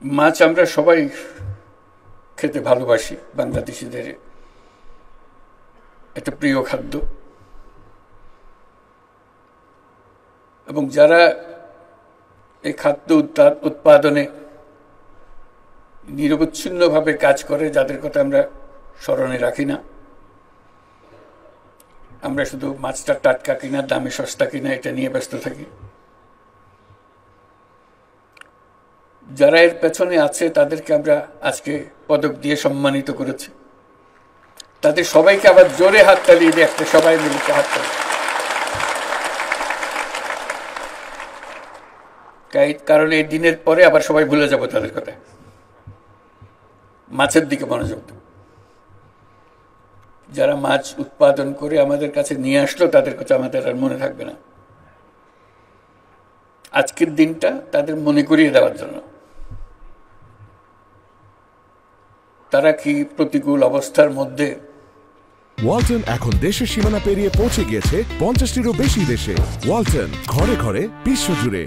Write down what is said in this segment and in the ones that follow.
মাছ আমরা সবাই খেতে ভালোবাসি, বাংলাদেশিদের একটা প্রিয় খাদ্য। এবং যারা এই খাদ্য উৎপাদনে নিরবচ্ছিন্নভাবে কাজ করে, যাদের কথা আমরা স্মরণে রাখি না, আমরা শুধু মাছটা টাটকা কিনা, দামে সস্তা কিনা, এটা নিয়ে ব্যস্ত থাকি। যারা এর পেছনে আছে তাদেরকে আমরা আজকে পদক দিয়ে সম্মানিত করেছি। তাদের সবাইকে আবার জোরে হাততালি দিয়ে একটা সবাই মিলে হাততালি, কারণ এই দিনের পরে আবার সবাই ভুলে যাব তাদের কথা, মাছের দিকে মনোযোগ দেব। যারা মাছ উৎপাদন করে আমাদের কাছে নিয়ে আসলো তাদের কথা আমাদের আর মনে থাকবে না। আজকের দিনটা তাদের মনে করিয়ে দেওয়ার জন্য। তারা কি প্রতিকূল অবস্থার মধ্যে। ওয়ালটন এখন দেশের সীমানা পেরিয়ে পৌঁছে গিয়েছে 50টিরও বেশি দেশে। ওয়ালটন, ঘরে ঘরে, বিশ্বজুড়ে।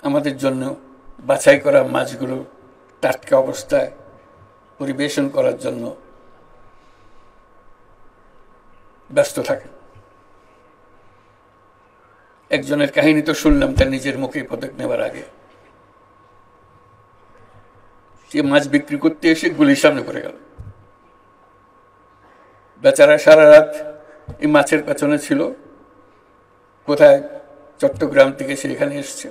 আমাদের জন্য বাছাই করা মাছগুলো টাটকা অবস্থায় পরিবেশন করার জন্য ব্যস্ত থাকে। একজনের কাহিনী তো শুনলাম, তার নিজের মুখেই পদক নেওয়ার আগে সে মাছ বিক্রি করতে এসে গুলির সামনে পড়ে গেল। বেচারা সারা রাত এই মাছের পেছনে ছিল, কোথায় চট্টগ্রাম থেকে সে এখানে এসছে।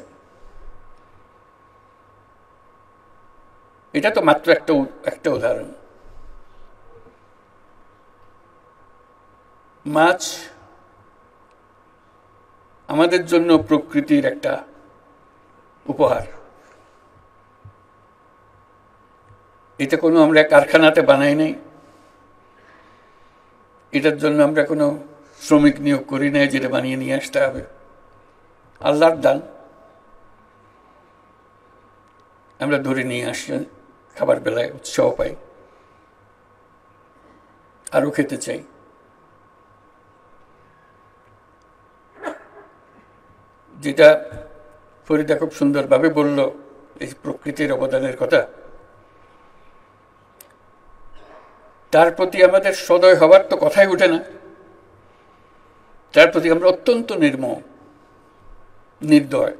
এটা তো মাত্র একটা উদাহরণ। মাছ আমাদের জন্য প্রকৃতির একটা উপহার। এটা কোনো আমরা কারখানাতে বানাই নাই, এটার জন্য আমরা কোনো শ্রমিক নিয়োগ করি নাই যেটা বানিয়ে নিয়ে আসতে হবে। আল্লাহর দান, আমরা ধরে নিয়ে আসি, খাবার বেলায় উৎসাহ পাই, আরো খেতে চাই। যেটা ফরিদা খুব সুন্দরভাবে বলল, এই প্রকৃতির অবদানের কথা, তার প্রতি আমাদের সদয় হবার তো কথাই উঠে না। তার প্রতি আমরা অত্যন্ত নির্দয়।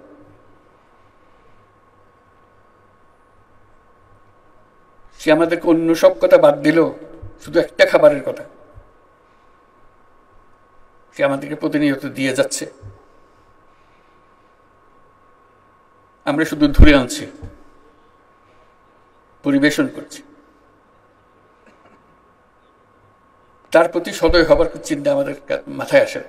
সে আমাদেরকে অন্য সব কথা বাদ দিল, শুধু একটা খাবারের কথা সে আমাদেরকে প্রতিনিয়ত দিয়ে যাচ্ছে। আমরা শুধু ধরে আনছি, পরিবেশন করছি। তার প্রতি সদয় হবার চিন্তা আমাদের মাথায় আসে।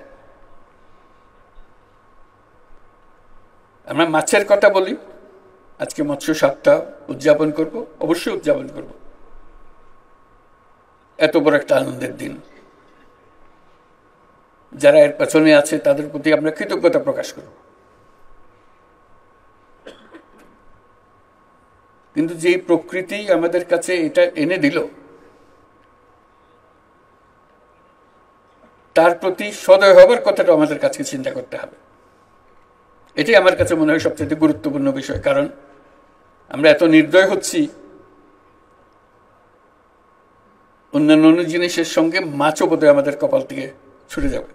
আমরা মাছের কথা বলি, আজকে মৎস্য সপ্তাহ উদযাপন করব, অবশ্যই উদযাপন করব। এত বড় একটা আনন্দের দিন, যারা এর পেছনে আছে তাদের প্রতি আমরা কৃতজ্ঞতা প্রকাশ করব। কিন্তু যেই প্রকৃতি আমাদের কাছে এটা এনে দিল, তার প্রতি সদয় হবার কথাটা আমাদের কাছে চিন্তা করতে হবে। এটাই আমার কাছে মনে হয় সবচেয়ে গুরুত্বপূর্ণ বিষয়। কারণ আমরা এত নির্দয় হচ্ছি, অন্যান্য জিনিসের সঙ্গে মাছও বোধহয় আমাদের কপাল থেকে ছুটে যাবে।